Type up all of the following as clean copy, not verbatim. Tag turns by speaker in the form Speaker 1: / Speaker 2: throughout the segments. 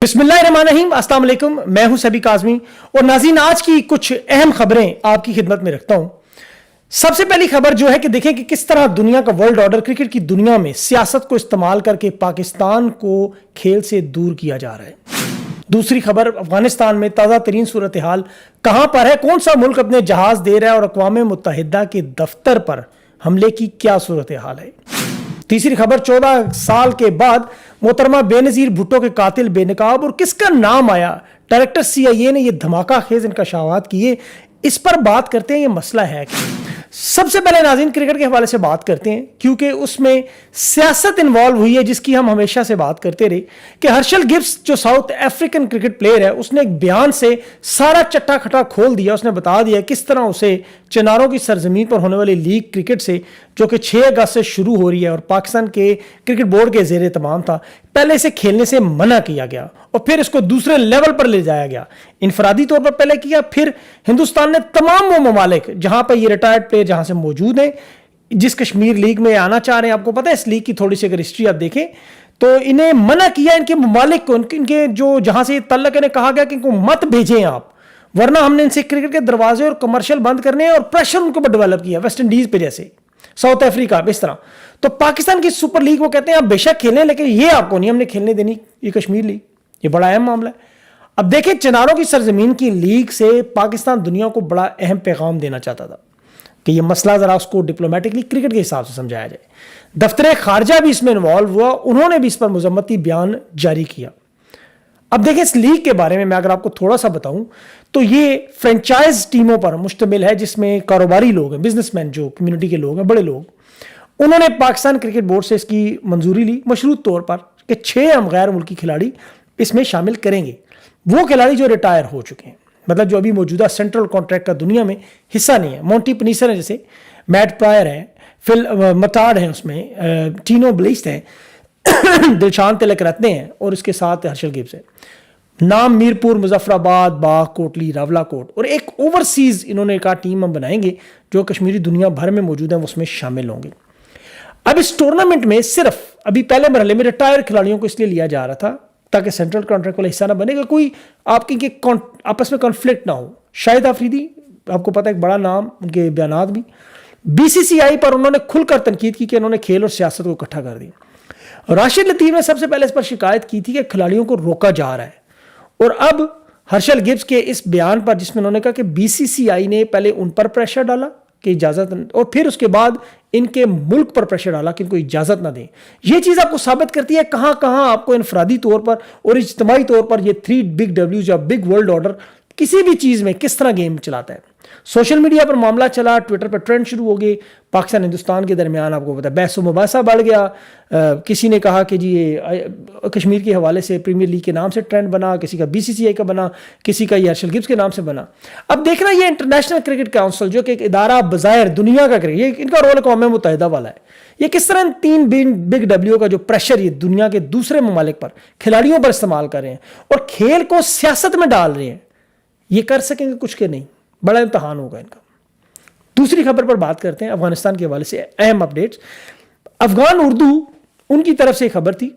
Speaker 1: بسم اللہ الرحمن الرحیم، السلام علیکم، میں ہوں سبی کاظمی اور ناظرین آج کی کچھ اہم خبریں آپ کی خدمت میں رکھتا ہوں۔ سب سے پہلی خبر جو ہے کہ دیکھیں کہ کس طرح دنیا کا ورلڈ آرڈر کرکٹ کی دنیا میں سیاست کو استعمال کر کے پاکستان کو کھیل سے دور کیا جا رہا ہے۔ دوسری خبر، افغانستان میں تازہ ترین صورتحال کہاں پر ہے، کون سا ملک اپنے جہاز دے رہا ہے اور اقوام متحدہ کے دفتر پر حملے کی کیا صورتحال ہے۔ تیسری خبر، 14 سال کے بعد محترمہ بے نظیر بھٹو کے قاتل بے نقاب اور کس کا نام آیا، ڈائریکٹر CIA نے یہ دھماکہ خیز انکشافات کیے، اس پر بات کرتے ہیں یہ مسئلہ ہے کہ سب سے پہلے ناظرین کرکٹ کے حوالے سے بات کرتے ہیں کیونکہ اس میں سیاست انوالو ہوئی ہے، جس کی ہم ہمیشہ سے بات کرتے رہے کہ ہرشل گبز جو ساؤتھ افریقن کرکٹ پلیئر ہے، اس نے ایک بیان سے سارا چٹا کھٹا کھول دیا۔ اس نے بتا دیا کس طرح اسے چناروں کی سرزمین پر ہونے والی لیگ کرکٹ سے جو کہ 6 اگست سے شروع ہو رہی ہے اور پاکستان کے کرکٹ بورڈ کے زیر اہتمام تھا، پہلے اسے کھیلنے سے منع کیا گیا اور پھر اس کو دوسرے لیول پر لے جایا گیا، انفرادی طور پر پہلے کیا، پھر ہندوستان نے تمام وہ ممالک جہاں پر یہ ریٹائرڈ پلیئر جہاں سے موجود ہیں، جس کشمیر لیگ میں آنا چاہ رہے ہیں، آپ کو پتہ ہے اس لیگ کی تھوڑی سی اگر ہسٹری آپ دیکھیں تو انہیں منع کیا، ان کے ممالک کو، ان کے جو جہاں سے یہ تعلق ہے، کہا گیا کہ ان کو مت بھیجیں آپ، ورنہ ہم نے ان سے کرکٹ کے دروازے اور کمرشل بند کرنے ہیں، اور پریشر ان کو ڈیولپ کیا ویسٹ انڈیز پہ جیسے ساؤتھ افریقہ اس طرح۔ تو پاکستان کی سپر لیگ وہ کہتے ہیں آپ بے شک کھیلیں لیکن یہ آپ کو نہیں ہم نے کھیلنے دینی، یہ کشمیر لیگ، یہ بڑا اہم معاملہ ہے۔ اب دیکھیں چناروں کی سرزمین کی لیگ سے پاکستان دنیا کو بڑا اہم پیغام دینا چاہتا تھا کہ یہ مسئلہ ذرا اس کو ڈپلومیٹکلی کرکٹ کے حساب سے سمجھایا جائے۔ دفتر خارجہ بھی اس میں انوالو ہوا، انہوں نے بھی اس پر مذمتی بیان جاری کیا۔ اب دیکھیں اس لیگ کے بارے میں اگر آپ کو تھوڑا سا بتاؤں تو یہ فرینچائز ٹیموں پر مشتمل ہے، جس میں کاروباری لوگ ہیں، بزنس مین جو کمیونٹی کے لوگ ہیں، بڑے لوگ، انہوں نے پاکستان کرکٹ بورڈ سے اس کی منظوری لی مشروط طور پر کہ 6 ہم غیر ملکی کھلاڑی اس میں شامل کریں گے، وہ کھلاڑی جو ریٹائر ہو چکے ہیں، مطلب جو ابھی موجودہ سینٹرل کانٹریکٹ کا دنیا میں حصہ نہیں ہے، مونٹی پنیسر ہے، جیسے میٹ پرائر ہے، فل مٹارڈ ہیں، اس میں ٹینو بلیسٹ ہیں، دلشان تلک رتنے ہیں، اور اس کے ساتھ ہرشل گبز ہے، نام میرپور، مظفر آباد، باغ، کوٹلی، راولا کوٹ، اور ایک اوورسیز انہوں نے کہا ٹیم ہم بنائیں گے جو کشمیری دنیا بھر میں موجود ہیں، وہ اس میں شامل ہوں گے۔ اب اس ٹورنامنٹ میں صرف ابھی پہلے مرحلے میں ریٹائر کھلاڑیوں کو اس لیے لیا جا رہا تھا تاکہ سینٹرل کانٹریکٹ والا حصہ نہ بنے گا، کوئی آپ کی آپس میں کنفلکٹ نہ ہو۔ شاہد آفریدی آپ کو پتہ ہے ایک بڑا نام، ان کے بیانات بھی BCCI پر انہوں نے کھل کر تنقید کی کہ انہوں نے کھیل اور سیاست کو اکٹھا کر دیا۔ راشد لطیف نے سب سے پہلے اس پر شکایت کی تھی کہ کھلاڑیوں کو روکا جا رہا ہے، اور اب ہرشل گبز کے اس بیان پر جس میں انہوں نے کہا کہ BCCI نے پہلے ان پر پریشر ڈالا کہ اجازت، اور پھر اس کے بعد ان کے ملک پر پریشر ڈالا کہ ان کو اجازت نہ دیں، یہ چیز آپ کو ثابت کرتی ہے کہاں کہاں آپ کو انفرادی طور پر اور اجتماعی طور پر یہ 3 بگ ڈبلیوز یا بگ ورلڈ آرڈر کسی بھی چیز میں کس طرح گیم چلاتا ہے۔ سوشل میڈیا پر معاملہ چلا، ٹویٹر پر ٹرینڈ شروع ہو گئے، پاکستان ہندوستان کے درمیان آپ کو پتا ہے بحث و مباحثہ بڑھ گیا، کسی نے کہا کہ جی یہ کشمیر کے حوالے سے پریمیئر لیگ کے نام سے ٹرینڈ بنا، کسی کا BCCI کا بنا، کسی کا یہ ہرشل گبز کے نام سے بنا۔ اب دیکھنا یہ انٹرنیشنل کرکٹ کاؤنسل جو کہ ایک ادارہ بظاہر دنیا کا کرکٹ، یہ ان کا رول اقوام متحدہ والا ہے، یہ کس طرح ان 3 بگ ڈبلیو کا جو پریشر یہ دنیا کے دوسرے ممالک پر کھلاڑیوں پر استعمال کر رہے ہیں اور کھیل کو سیاست میں ڈال رہے ہیں، یہ کر سکیں گے کچھ کے نہیں، بڑا امتحان ہوگا ان کا۔ دوسری خبر پر بات کرتے ہیں افغانستان کے حوالے سے اہم اپڈیٹس۔ افغان اردو ان کی طرف سے خبر تھی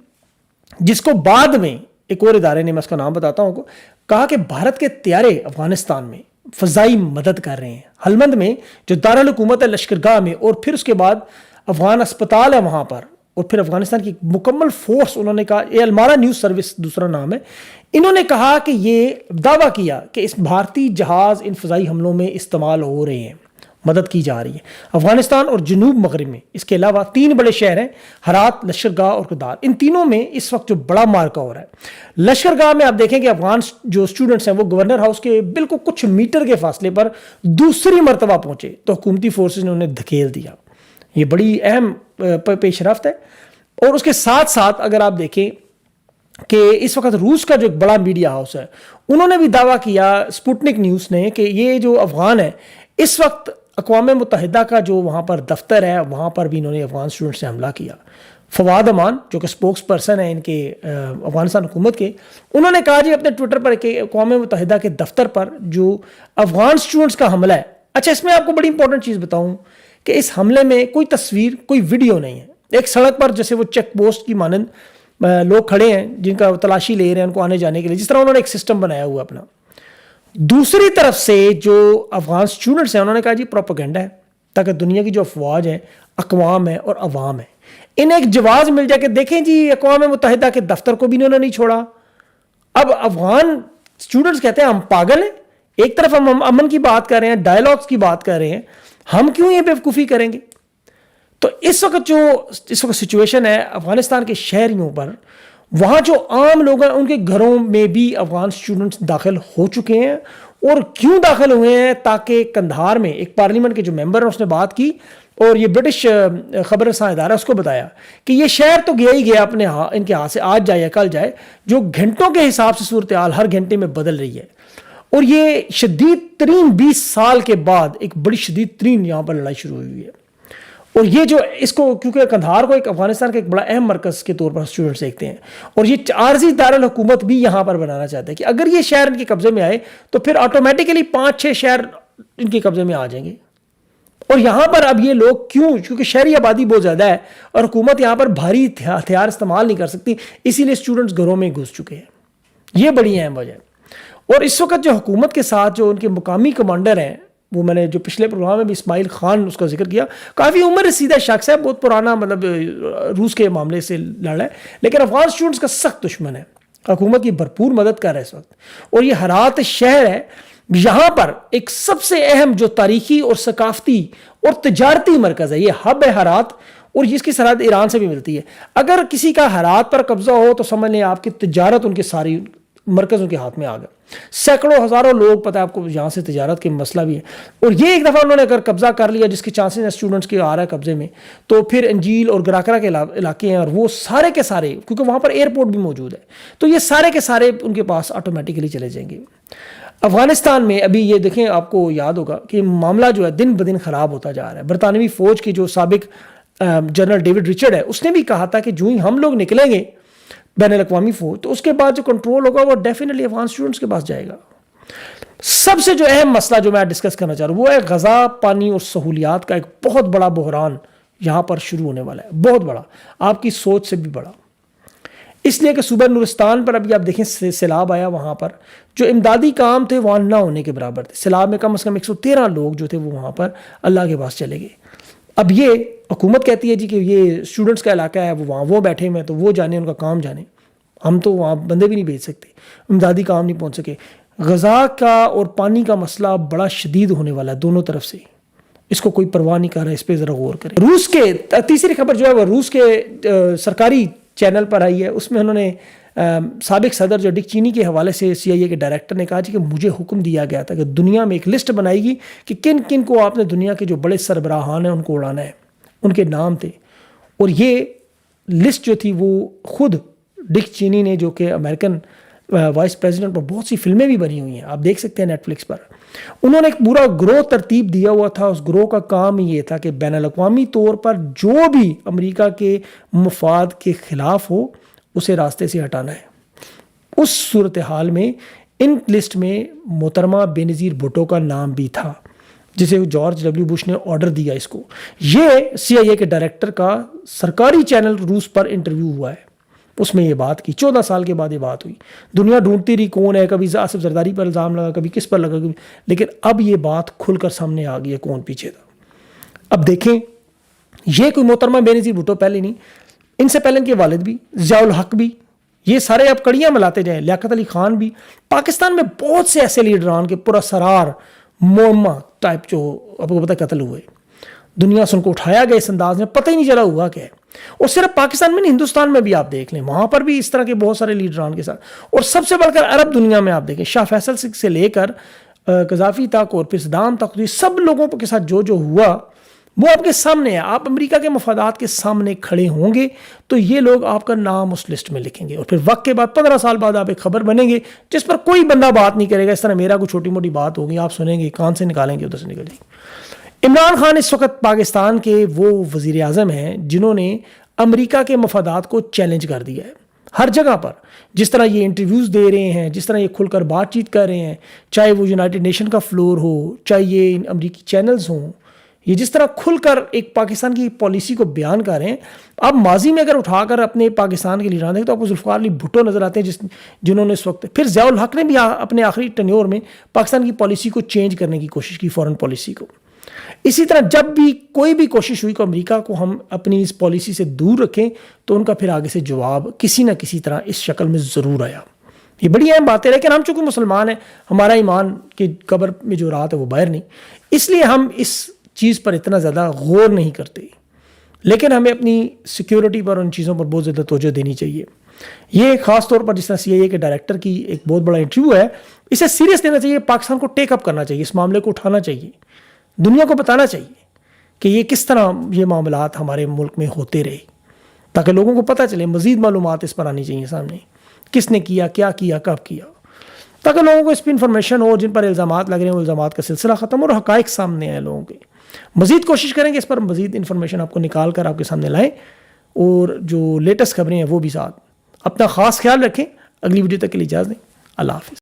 Speaker 1: جس کو بعد میں ایک اور ادارے نے، میں اس کا نام بتاتا ہوں، کہا کہ بھارت کے طیارے افغانستان میں فضائی مدد کر رہے ہیں، ہلمند میں جو دارالحکومت ہے لشکرگاہ میں، اور پھر اس کے بعد افغان اسپتال ہے وہاں پر، اور پھر افغانستان کی مکمل فورس، انہوں نے کہا، یہ المارا نیوز سروس دوسرا نام ہے، انہوں نے کہا کہ یہ دعویٰ کیا کہ اس بھارتی جہاز ان فضائی حملوں میں استعمال ہو رہے ہیں، مدد کی جا رہی ہے افغانستان اور جنوب مغرب میں۔ اس کے علاوہ 3 بڑے شہر ہیں، ہرات، لشکرگاہ اور کردار، ان تینوں میں اس وقت جو بڑا مارکا ہو رہا ہے۔ لشکرگاہ میں آپ دیکھیں کہ افغان جو اسٹوڈنٹس ہیں وہ گورنر ہاؤس کے بالکل کچھ میٹر کے فاصلے پر دوسری مرتبہ پہنچے تو حکومتی فورسز نے انہیں دھکیل دیا، یہ بڑی اہم پیش رفت ہے۔ اور اس کے ساتھ ساتھ اگر آپ دیکھیں کہ اس وقت روس کا جو ایک بڑا میڈیا ہاؤس ہے، انہوں نے بھی دعویٰ کیا، سپوٹنک نیوز نے، کہ یہ جو افغان ہے اس وقت اقوام متحدہ کا جو وہاں پر دفتر ہے وہاں پر بھی انہوں نے افغان اسٹوڈنٹ سے حملہ کیا۔ فواد امان جو کہ سپوکس پرسن ہیں ان کے افغانستان حکومت کے، انہوں نے کہا جی اپنے ٹویٹر پر کہ اقوام متحدہ کے دفتر پر جو افغان اسٹوڈنٹس کا حملہ ہے۔ اچھا، اس میں آپ کو بڑی امپورٹنٹ چیز بتاؤں کہ اس حملے میں کوئی تصویر، کوئی ویڈیو نہیں ہے، ایک سڑک پر جیسے وہ چیک پوسٹ کی مانند لوگ کھڑے ہیں جن کا تلاشی لے رہے ہیں ان کو آنے جانے کے لیے، جس طرح انہوں نے ایک سسٹم بنایا ہوا اپنا. دوسری طرف سے جو افغان اسٹوڈنٹس ہیں انہوں نے کہا جی پروپیگنڈا ہے، تاکہ دنیا کی جو افواج ہیں، اقوام ہے اور عوام ہے، انہیں ایک جواز مل جائے کہ دیکھیں جی اقوام متحدہ کے دفتر کو بھی انہوں نے نہیں چھوڑا. اب افغان اسٹوڈنٹس کہتے ہیں ہم پاگل ہیں، ایک طرف ہم امن کی بات کر رہے ہیں، ڈائلاگس کی بات کر رہے ہیں، ہم کیوں یہ بیوقوفی کریں گے. تو اس وقت سچویشن ہے افغانستان کے شہریوں پر، وہاں جو عام لوگ ہیں ان کے گھروں میں بھی افغان اسٹوڈنٹس داخل ہو چکے ہیں. اور کیوں داخل ہوئے ہیں؟ تاکہ قندھار میں ایک پارلیمنٹ کے جو ممبر ہیں اس نے بات کی، اور یہ برٹش خبر رساں ادارہ اس کو بتایا کہ یہ شہر تو گیا ہی گیا اپنے ان کے ہاتھ سے، آج جائے یا کل جائے، جو گھنٹوں کے حساب سے صورتحال ہر گھنٹے میں بدل رہی ہے. اور یہ شدید ترین 20 سال کے بعد ایک بڑی شدید ترین یہاں پر لڑائی شروع ہوئی ہے. اور یہ جو اس کو کیونکہ قندھار کو ایک افغانستان کا ایک بڑا اہم مرکز کے طور پر اسٹوڈنٹس دیکھتے ہیں، اور یہ عارضی دارالحکومت بھی یہاں پر بنانا چاہتے ہیں کہ اگر یہ شہر ان کے قبضے میں آئے تو پھر آٹومیٹیکلی 5-6 شہر ان کے قبضے میں آ جائیں گے. اور یہاں پر اب یہ لوگ کیونکہ شہری آبادی بہت زیادہ ہے اور حکومت یہاں پر بھاری ہتھیار استعمال نہیں کر سکتی، اسی لیے اسٹوڈنٹس گھروں میں گھس چکے ہیں. یہ بڑی اہم وجہ ہے. اور اس وقت جو حکومت کے ساتھ جو ان کے مقامی کمانڈر ہیں، وہ میں نے جو پچھلے پروگرام میں بھی اسماعیل خان اس کا ذکر کیا، کافی عمر رسیدہ شخص ہے، بہت پرانا، مطلب روس کے معاملے سے لڑا ہے، لیکن افغان اسٹوڈنٹس کا سخت دشمن ہے. حکومت کی بھرپور مدد کر رہا ہے اس وقت. اور یہ ہرات شہر ہے، یہاں پر ایک سب سے اہم جو تاریخی اور ثقافتی اور تجارتی مرکز ہے، یہ ہب ہے ہرات، اور اس کی سرحد ایران سے بھی ملتی ہے. اگر کسی کا ہرات پر قبضہ ہو تو سمجھ لیں آپ کی تجارت ان کے ساری مرکز ان کے ہاتھ میں آ گیا. سینکڑوں ہزاروں لوگ، پتہ ہے آپ کو یہاں سے تجارت کے مسئلہ بھی ہے. اور یہ ایک دفعہ انہوں نے اگر قبضہ کر لیا، جس کے چانسز ہیں اسٹوڈنٹس کے آ رہا ہے قبضے میں، تو پھر انجیل اور گراکرا کے علاقے ہیں، اور وہ سارے کے سارے، کیونکہ وہاں پر ایئرپورٹ بھی موجود ہے، تو یہ سارے کے سارے ان کے پاس آٹومیٹکلی چلے جائیں گے. افغانستان میں ابھی یہ دیکھیں، آپ کو یاد ہوگا کہ معاملہ جو ہے دن بدن خراب ہوتا جا رہا ہے. برطانوی فوج کے جو سابق جنرل ڈیوڈ رچرڈ ہے، اس نے بھی کہا تھا کہ جو ہی ہم لوگ نکلیں گے بین الاقوامی فوج، تو اس کے بعد جو کنٹرول ہوگا وہ ڈیفینیٹلی افغان اسٹوڈنٹس کے پاس جائے گا. سب سے جو اہم مسئلہ جو میں ڈسکس کرنا چاہ رہا ہوں وہ ہے غذا، پانی اور سہولیات کا ایک بہت بڑا بحران یہاں پر شروع ہونے والا ہے، بہت بڑا، آپ کی سوچ سے بھی بڑا. اس لیے کہ صوبہ نورستان پر ابھی آپ دیکھیں سیلاب آیا، وہاں پر جو امدادی کام تھے وہاں نہ ہونے کے برابر تھے. سیلاب میں کم از کم 113 لوگ جو تھے وہ وہاں پر اللہ کے پاس چلے گئے. اب یہ حکومت کہتی ہے جی کہ یہ اسٹوڈنٹس کا علاقہ ہے، وہ وہاں وہ بیٹھے ہوئے ہیں تو وہ جانے، ان کا کام جانے، ہم تو وہاں بندے بھی نہیں بھیج سکتے، امدادی کام نہیں پہنچ سکے. غذا کا اور پانی کا مسئلہ بڑا شدید ہونے والا ہے دونوں طرف سے. اس کو کوئی پرواہ نہیں کر رہا، اس پہ ذرا غور کریں. روس کے تیسری خبر جو ہے وہ روس کے سرکاری چینل پر آئی ہے. اس میں انہوں نے سابق صدر جو ڈک چینی کے حوالے سے CIA کے ڈائریکٹر نے کہا جی کہ مجھے حکم دیا گیا تھا کہ دنیا میں ایک لسٹ بنائی گی کہ کن کن کو آپ نے دنیا کے جو بڑے سربراہان ہیں ان کو اڑانا ہے. ان کے نام تھے، اور یہ لسٹ جو تھی وہ خود ڈک چینی نے، جو کہ امریکن وائس پریزیڈنٹ، پر بہت سی فلمیں بھی بنی ہوئی ہیں، آپ دیکھ سکتے ہیں نیٹ فلکس پر. انہوں نے ایک پورا گروہ ترتیب دیا ہوا تھا. اس گروہ کا کام یہ تھا کہ بین الاقوامی طور پر جو بھی امریکہ کے مفاد کے خلاف ہو اسے راستے سے ہٹانا ہے. اس صورتحال میں ان لسٹ میں محترمہ بینظیر بھٹو کا نام بھی تھا، جسے جارج ڈبلیو بش نے آرڈر دیا اس کو. یہ CIA کے ڈائریکٹر کا سرکاری چینل روس پر انٹرویو ہوا ہے، اس میں یہ بات کی. 14 سال کے بعد یہ بات ہوئی. دنیا ڈھونڈتی رہی کون ہے، کبھی آصف زرداری پر الزام لگا، کبھی کس پر لگا، لیکن اب یہ بات کھل کر سامنے آ گئی ہے کون پیچھے تھا. اب دیکھیں، یہ کوئی محترمہ بینظیر بھٹو پہلے نہیں، ان سے پہلے ان کے والد بھی، ضیاء الحق بھی، یہ سارے اب کڑیاں ملاتے جائیں، لیاقت علی خان بھی. پاکستان میں بہت سے ایسے لیڈران کے پراسرار معمہ ٹائپ جو آپ کو پتہ قتل ہوئے، دنیا سے ان کو اٹھایا گیا اس انداز میں، پتہ ہی نہیں چلا ہوا کیا ہے. اور صرف پاکستان میں نہیں، ہندوستان میں بھی آپ دیکھ لیں، وہاں پر بھی اس طرح کے بہت سارے لیڈران کے ساتھ. اور سب سے بڑھ کر عرب دنیا میں آپ دیکھیں، شاہ فیصل سے لے کر قذافی تک اور پھر صدام تک، یہ سب لوگوں کے ساتھ جو ہوا وہ آپ کے سامنے ہے. آپ امریکہ کے مفادات کے سامنے کھڑے ہوں گے تو یہ لوگ آپ کا نام اس لسٹ میں لکھیں گے، اور پھر وقت کے بعد 15 سال بعد آپ ایک خبر بنیں گے جس پر کوئی بندہ بات نہیں کرے گا. اس طرح میرا کوئی چھوٹی موٹی بات ہوگی، آپ سنیں گے، کان سے نکالیں گے، ادھر سے نکل جائیں گے. عمران خان اس وقت پاکستان کے وہ وزیر اعظم ہیں جنہوں نے امریکہ کے مفادات کو چیلنج کر دیا ہے ہر جگہ پر. جس طرح یہ انٹرویوز دے رہے ہیں، جس طرح یہ کھل کر بات چیت کر رہے ہیں، چاہے وہ یونائٹڈ نیشن کا فلور ہو، چاہے یہ امریکی چینلز ہوں، یہ جس طرح کھل کر ایک پاکستان کی پالیسی کو بیان کر رہے ہیں. آپ ماضی میں اگر اٹھا کر اپنے پاکستان کے لیڈران دیکھیں تو آپ کو ذوالفقار علی بھٹو نظر آتے ہیں جنہوں نے اس وقت, پھر ضیاء الحق نے بھی اپنے آخری ٹینیور میں پاکستان کی پالیسی کو چینج کرنے کی کوشش کی, فورن پالیسی کو. اسی طرح جب بھی کوئی بھی کوشش ہوئی کہ امریکہ کو ہم اپنی اس پالیسی سے دور رکھیں تو ان کا پھر آگے سے جواب کسی نہ کسی طرح اس شکل میں ضرور آیا. یہ بڑی اہم بات ہے, لیکن ہم چونکہ مسلمان ہیں, ہمارا ایمان کی قبر میں جو رات ہے وہ باہر نہیں, اس لیے ہم اس چیز پر اتنا زیادہ غور نہیں کرتے, لیکن ہمیں اپنی سیکیورٹی پر ان چیزوں پر بہت زیادہ توجہ دینی چاہیے. یہ خاص طور پر جس طرح CIA کے ڈائریکٹر کی ایک بہت بڑا انٹرویو ہے, اسے سیریس لینا چاہیے, پاکستان کو ٹیک اپ کرنا چاہیے, اس معاملے کو اٹھانا چاہیے, دنیا کو بتانا چاہیے کہ یہ کس طرح یہ معاملات ہمارے ملک میں ہوتے رہے, تاکہ لوگوں کو پتہ چلے. مزید معلومات اس پر آنی چاہیے سامنے, کس نے کیا, کیا, کب کیا, تاکہ لوگوں کو اس پہ انفارمیشن ہو. جن پر الزامات لگ رہے ہیں وہ الزامات کا سلسلہ ختم اور حقائق سامنے آئے لوگوں کے. مزید کوشش کریں گے اس پر مزید انفارمیشن آپ کو نکال کر آپ کے سامنے لائیں, اور جو لیٹسٹ خبریں ہیں وہ بھی ساتھ. اپنا خاص خیال رکھیں. اگلی ویڈیو تک کے لیے اجازت دیں. اللہ حافظ.